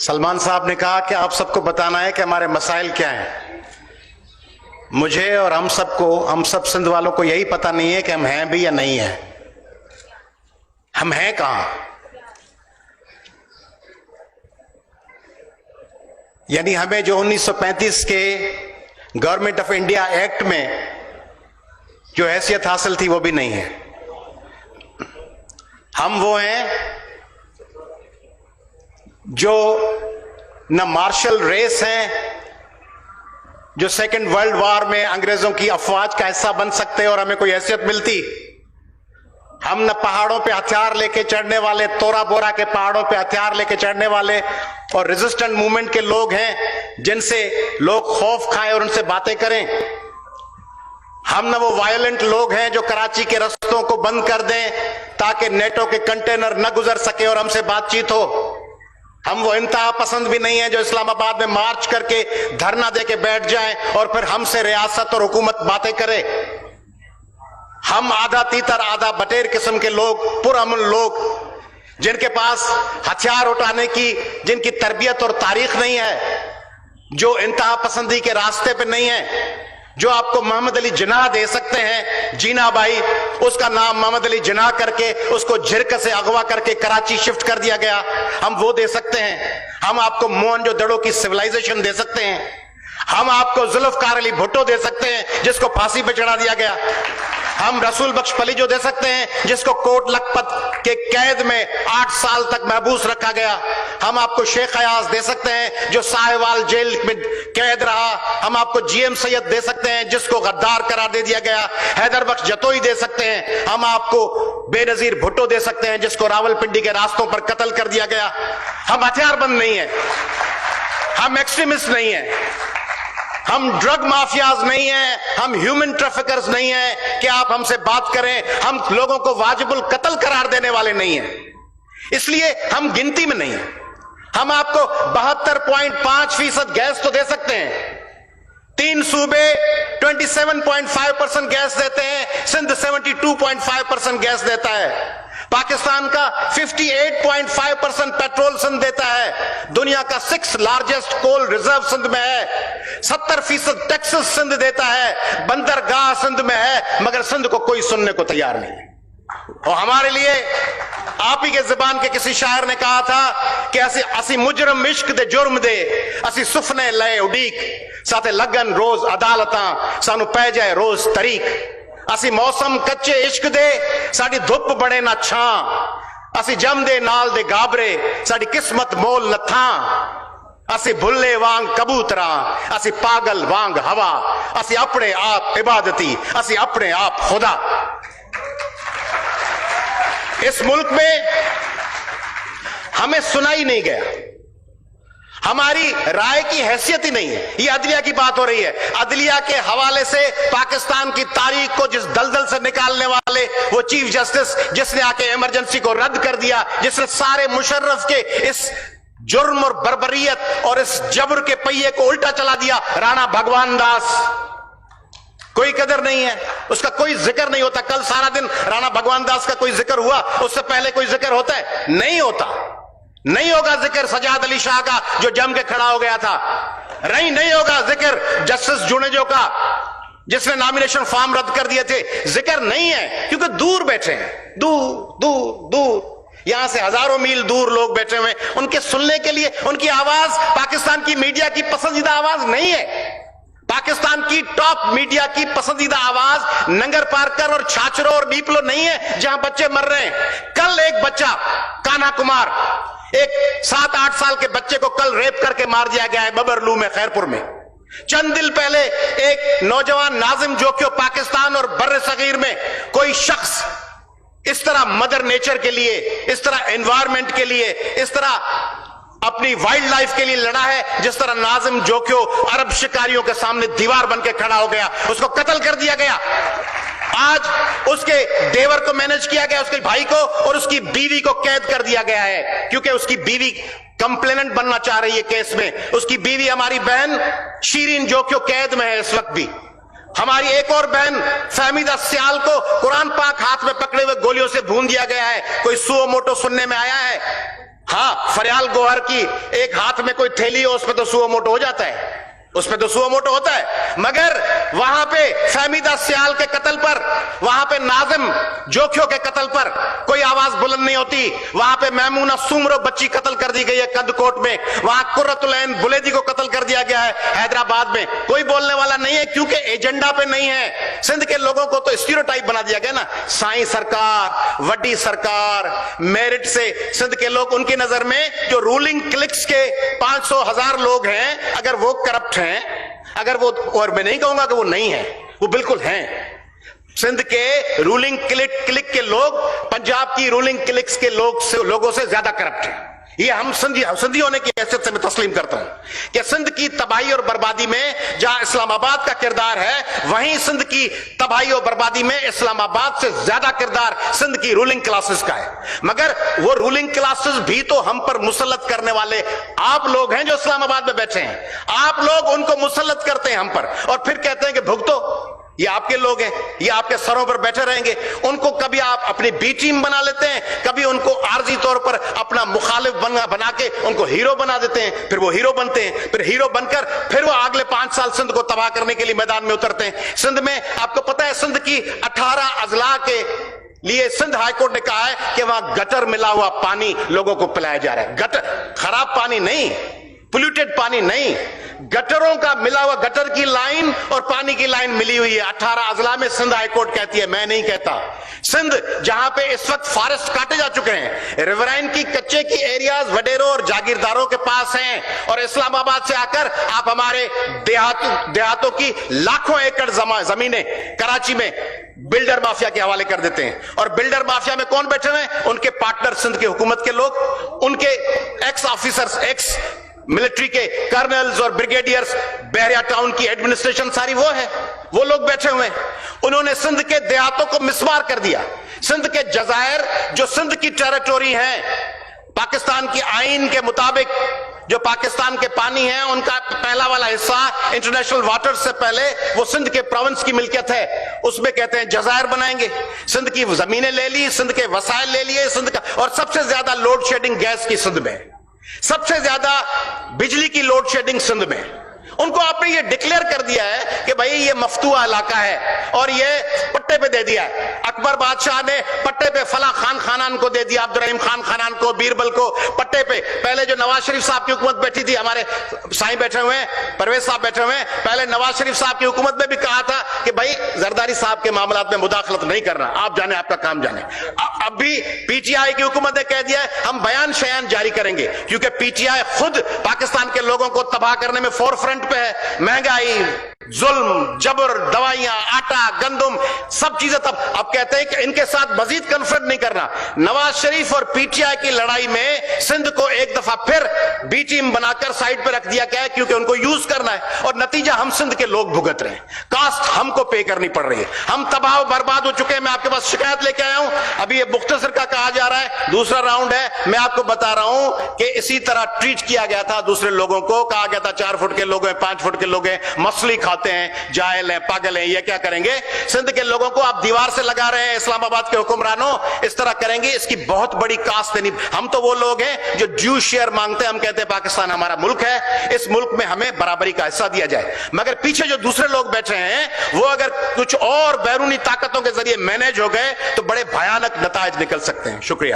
سلمان صاحب نے کہا کہ آپ سب کو بتانا ہے کہ ہمارے مسائل کیا ہیں. مجھے اور ہم سب سندھ والوں کو یہی پتہ نہیں ہے کہ ہم ہیں بھی یا نہیں ہیں. ہم ہیں کہاں؟ یعنی ہمیں جو 1935 کے گورنمنٹ آف انڈیا ایکٹ میں جو حیثیت حاصل تھی وہ بھی نہیں ہے. ہم وہ ہیں جو نہ مارشل ریس ہیں جو سیکنڈ ورلڈ وار میں انگریزوں کی افواج کا حصہ بن سکتے اور ہمیں کوئی حیثیت ملتی. ہم نہ پہاڑوں پہ ہتھیار لے کے چڑھنے والے، تورا بورا کے پہاڑوں پہ ہتھیار لے کے چڑھنے والے اور ریزسٹنٹ موومنٹ کے لوگ ہیں جن سے لوگ خوف کھائیں اور ان سے باتیں کریں. ہم نہ وہ وائلنٹ لوگ ہیں جو کراچی کے رستوں کو بند کر دیں تاکہ نیٹو کے کنٹینر نہ گزر سکے اور ہم سے بات چیت ہو. ہم وہ انتہا پسند بھی نہیں ہیں جو اسلام آباد میں مارچ کر کے دھرنا دے کے بیٹھ جائیں اور پھر ہم سے ریاست اور حکومت باتیں کرے. ہم آدھا تیتر آدھا بٹیر قسم کے لوگ، پرامن لوگ جن کے پاس ہتھیار اٹھانے کی، جن کی تربیت اور تاریخ نہیں ہے، جو انتہا پسندی کے راستے پہ نہیں ہے، جو آپ کو محمد علی جناح دے سکتے ہیں. جینا بھائی، اس کا نام محمد علی جناح کر کے اس کو جھرک سے اغوا کر کے کراچی شفٹ کر دیا گیا. ہم وہ دے سکتے ہیں. ہم آپ کو موہنجو دڑو کی سویلائزیشن دے سکتے ہیں. ہم آپ کو ذوالفقار علی بھٹو دے سکتے ہیں جس کو پھانسی پہ چڑھا دیا گیا. ہم رسول بخش پلیجو دے سکتے ہیں جس کو کوٹ لکھپت کے قید میں 8 سال تک محبوس رکھا گیا. ہم آپ کو شیخ ایاز دے سکتے ہیں جو ساہیوال جیل میں قید رہا. ہم آپ کو جی ایم سید دے سکتے ہیں جس کو غدار قرار دے دیا گیا. حیدر بخش جتوئی دے سکتے ہیں. ہم آپ کو بے نظیر بھٹو دے سکتے ہیں جس کو راول پنڈی کے راستوں پر قتل کر دیا گیا. ہم ہتھیار بند نہیں ہیں، ہم ایکسٹریمسٹ نہیں ہیں، ہم ڈرگ مافیاز نہیں ہیں، ہم ہیومن ٹریفکرز نہیں ہیں کہ آپ ہم سے بات کریں. ہم لوگوں کو واجب القتل قرار دینے والے نہیں ہیں، اس لیے ہم گنتی میں نہیں ہیں. ہم آپ کو 72.5% گیس تو دے سکتے ہیں. 3 صوبے 27.5% گیس دیتے ہیں، سندھ 72.5% گیس دیتا ہے. پاکستان کا 58.5% پیٹرول سندھ دیتا ہے. دنیا کا 6 لارجسٹ کول ریزرو سندھ میں ہے. 70% ٹیکسس سندھ دیتا ہے. بندرگاہ سندھ میں ہے، مگر سندھ کو کوئی سننے کو تیار نہیں ہے. اور ہمارے لیے آپ ہی کے زبان کے کسی شاعر نے کہا تھا کہ اسی مجرم عشق دے جرم دے، اسی سفنے لئے اڈیک، ساتھے لگن روز عدالتاں سانو پہ جائے روز طریق. اسی موسم کچے عشق دے ساڑی دھپ بڑے نہ چھاں، اسی جم دے نال دے گابرے ساڑی قسمت مول نہ تھاں. اسی بھلے وانگ کبوتراں، اسی پاگل وانگ ہوا، اسی اپنے آپ عبادتی، اسی اپنے آپ خدا. اس ملک میں ہمیں سنا ہی نہیں گیا، ہماری رائے کی حیثیت ہی نہیں ہے. یہ عدلیہ کی بات ہو رہی ہے. عدلیہ کے حوالے سے پاکستان کی تاریخ کو جس دلدل سے نکالنے والے وہ چیف جسٹس جس نے آ کے ایمرجنسی کو رد کر دیا، جس نے سارے مشرف کے اس جرم اور بربریت اور اس جبر کے پہیے کو الٹا چلا دیا، رانا بھگوان داس. کوئی قدر نہیں ہے، اس کا کوئی ذکر نہیں ہوتا. کل سارا دن رانا بھگوان داس کا کوئی ذکر ہوا؟ اس سے پہلے کوئی ذکر ہوتا ہے؟ نہیں ہوتا. نہیں ہوگا ذکر سجاد علی شاہ کا جو جم کے کھڑا ہو گیا تھا. نہیں ہوگا ذکر جسٹس جونیجو کا جس نے نامینیشن فارم رد کر دیے تھے. ذکر نہیں ہے کیونکہ دور بیٹھے ہیں، دور یہاں سے ہزاروں میل دور لوگ بیٹھے ہوئے. ان کے سننے کے لیے ان کی آواز پاکستان کی میڈیا کی پسندیدہ آواز نہیں ہے. پاکستان کی ٹاپ میڈیا کی پسندیدہ آواز ننگر پارکر اور چھاچرو اور نیپلو نہیں ہے جہاں بچے مر رہے ہیں. کل ایک بچہ کانا کمار، ایک 7-8 سال کے بچے کو کل ریپ کر کے مار دیا گیا ہے ببرلو میں، خیرپور میں. چند دن پہلے ایک نوجوان ناظم جوکیو پاکستان اور بر صغیر میں کوئی شخص اس طرح مدر نیچر کے لیے، اس طرح انوائرمنٹ کے لیے، اس طرح اپنی وائلڈ لائف کے لیے لڑا ہے جس طرح ناظم جوکیو عرب شکاریوں کے سامنے دیوار بن کے کھڑا ہو گیا. اس کو قتل کر دیا گیا. آج اس کے دیور کو مینج کیا گیا، اس کے بھائی کو اور اس کی بیوی کو قید کر دیا گیا ہے کیونکہ اس کی بیوی کمپلیننٹ بننا چاہ رہی ہے کیس میں. اس کی بیوی ہماری بہن شیرین جوکیو قید میں ہے اس وقت بھی. ہماری ایک اور بہن فہمیدہ سیال کو قرآن پاک ہاتھ میں پکڑے ہوئے گولیوں سے بھون دیا گیا ہے. کوئی سو موٹو سننے میں آیا ہے؟ ہاں فریال گوہر کی ایک ہاتھ میں کوئی تھیلی ہو، اس پہ تو سو موٹو ہو جاتا ہے، اس پہ تو سو موٹو ہوتا ہے، مگر وہاں پہ فہمیدہ سیال کے قتل پر، وہاں پہ ناظم جوکھیو کے قتل پر کوئی آواز بلند نہیں ہوتی، وہاں پہ میمونہ سومرو بچی قتل کر دی گئی ہے کند کوٹ میں، وہاں قرۃ العین بلیدی کو قتل کر دیا گیا ہے حیدرآباد میں، کوئی بولنے والا نہیں ہے کیونکہ ایجنڈا پہ نہیں ہے۔ سندھ کے لوگوں کو تو اسٹیریوٹائپ بنا دیا گیا نا، سائیں سرکار، وڈی سرکار، میرٹ سے سندھ کے لوگ، ان کی نظر میں جو رولنگ کلکس کے 500,000 لوگ ہیں، اگر وہ کرپٹ ہیں، اگر وہ، اور میں نہیں کہوں گا کہ وہ نہیں ہیں، وہ بالکل ہیں۔ سندھ کے رولنگ کلک کے لوگ پنجاب کی رولنگ کلکس کے لوگوں سے زیادہ کرپٹ ہیں۔ یہ ہم سندھی ہونے کی حیثیت سے میں تسلیم کرتا ہوں کہ سندھ کی تباہی اور بربادی میں جہاں اسلام آباد کا کردار ہے، وہیں سندھ کی تباہی اور بربادی میں اسلام آباد سے زیادہ کردار سندھ کی رولنگ کلاسز کا ہے۔ مگر وہ رولنگ کلاسز بھی تو ہم پر مسلط کرنے والے آپ لوگ ہیں جو اسلام آباد میں بیٹھے ہیں، آپ لوگ ان کو مسلط کرتے ہیں ہم پر، اور پھر کہتے ہیں کہ بھگتو، یہ آپ کے لوگ ہیں، یہ آپ کے سروں پر بیٹھے رہیں گے۔ ان کو کبھی آپ اپنی بی ٹیم بنا لیتے ہیں، کبھی ان کو عارضی طور پر اپنا مخالف بنا کے ان کو ہیرو بنا دیتے ہیں، پھر وہ ہیرو بنتے ہیں، پھر ہیرو بن کر پھر وہ اگلے 5 سال سندھ کو تباہ کرنے کے لیے میدان میں اترتے ہیں۔ سندھ میں آپ کو پتہ ہے سندھ کی 18 اضلاع کے لیے سندھ ہائی کورٹ نے کہا ہے کہ وہاں گٹر ملا ہوا پانی لوگوں کو پلایا جا رہا ہے، گٹر، خراب پانی نہیں، پولیوٹڈ پانی نہیں، گٹروں کا ملا ہوا، گٹر کی لائن اور پانی کی لائن ملی ہوئی ہے 18 اضلاع میں، سندھ ہائی کورٹ کہتی ہے، میں نہیں کہتا۔ سندھ جہاں پہ اس وقت فارسٹ کاٹے جا چکے ہیں، ریورائن کی کچے کی ایریاز وڈیروں اور جاگیرداروں کے پاس ہیں، اور اسلام آباد سے آ کر آپ ہمارے دیہاتوں کی لاکھوں ایکڑ زمینیں کراچی میں بلڈر مافیا کے حوالے کر دیتے ہیں، اور بلڈر مافیا میں کون بیٹھے ہوئے ہیں؟ ان کے پارٹنر سندھ کی حکومت کے لوگ، ان کے ایکس آفیسرز، ایکس ملٹری کے کرنلز اور بریگیڈیئرز، بحریہ ٹاؤن کی ایڈمنسٹریشن ساری وہ ہے، وہ لوگ بیٹھے ہوئے ہیں۔ انہوں نے سندھ کے دیہاتوں کو مسمار کر دیا۔ سندھ کے جزائر جو سندھ کی ٹیریٹوری ہیں، پاکستان کی آئین کے مطابق جو پاکستان کے پانی ہیں، ان کا پہلا والا حصہ انٹرنیشنل واٹر سے پہلے وہ سندھ کے پروونس کی ملکیت ہے، اس میں کہتے ہیں جزائر بنائیں گے۔ سندھ کی زمینیں لے لی، سندھ کے وسائل لے لیے، سندھ کا، اور سب سے زیادہ لوڈ شیڈنگ گیس کی سندھ میں، سب سے زیادہ بجلی کی لوڈ شیڈنگ سندھ میں۔ ان کو آپ نے یہ ڈکلیئر کر دیا ہے کہ بھئی یہ مفتوح علاقہ ہے، اور یہ پٹے پہ دے دیا ہے۔ اکبر بادشاہ نے پٹے پہ فلاں خان خانان کو دے دیا، عبدالرحیم خان خانان کو، بیربل کو، پٹے پہ۔ پہلے جو نواز شریف صاحب کی حکومت بیٹھی تھی، ہمارے سائیں بیٹھے ہوئے ہیں، پرویز صاحب بیٹھے ہوئے ہیں، پہلے نواز شریف صاحب کی حکومت میں بھی کہا تھا کہ بھئی زرداری صاحب کے معاملات میں مداخلت نہیں کرنا، آپ جانے، آپ کا کام جانے۔ اب بھی پی ٹی آئی کی حکومت نے کہہ دیا ہے ہم بیان شیان جاری کریں گے، کیونکہ پی ٹی آئی خود پاکستان کے لوگوں کو تباہ کرنے میں فور فرنٹ پہ ہے۔ مہنگائی، ظلم، جبر، دوائیاں، آٹا، گندم، سب چیزیں۔ تب اب کہتے ہیں کہ ان کے ساتھ مزید کنفرنٹ نہیں کرنا۔ نواز شریف اور پی ٹی آئی کی لڑائی میں سندھ کو ایک دفعہ پھر بی ٹیم بنا کر سائڈ پہ رکھ دیا گیا ہے، کیونکہ ان کو یوز کرنا ہے، اور نتیجہ ہم سندھ کے لوگ بھگت رہے ہیں، کاسٹ ہم کو پے کرنی پڑ رہی ہے، ہم تباہ و برباد ہو چکے ہیں۔ میں آپ کے پاس شکایت لے کے آیا ہوں، ابھی یہ مختصر کا کہا جا رہا ہے، دوسرا راؤنڈ ہے، میں آپ کو بتا رہا ہوں کہ اسی طرح ٹریٹ کیا گیا تھا دوسرے لوگوں کو، کہا گیا تھا 4 فٹ کے لوگ ہیں، 5 فٹ کے لوگ ہیں، مچھلی کھاتے ہیں، جاہل ہیں، پاگل ہیں، یہ کیا کریں گے؟ سندھ کے لوگوں کو آپ دیوار سے لگا رہے ہیں، اسلام آباد کے حکمرانوں اس طرح کریں گے، اس کی بہت بڑی کاسٹ نہیں۔ ہم تو وہ لوگ ہیں جو ڈیو شیئر مانگتے ہیں، ہم کہتے ہیں پاکستان ہمارا ملک ہے، اس ملک میں ہمیں برابری کا حصہ دیا جائے، مگر پیچھے جو دوسرے لوگ بیٹھے ہیں وہ اگر کچھ اور بیرونی طاقتوں کے ذریعے مینج ہو گئے تو بڑے بھیانک نتائج نکل سکتے ہیں۔ شکریہ۔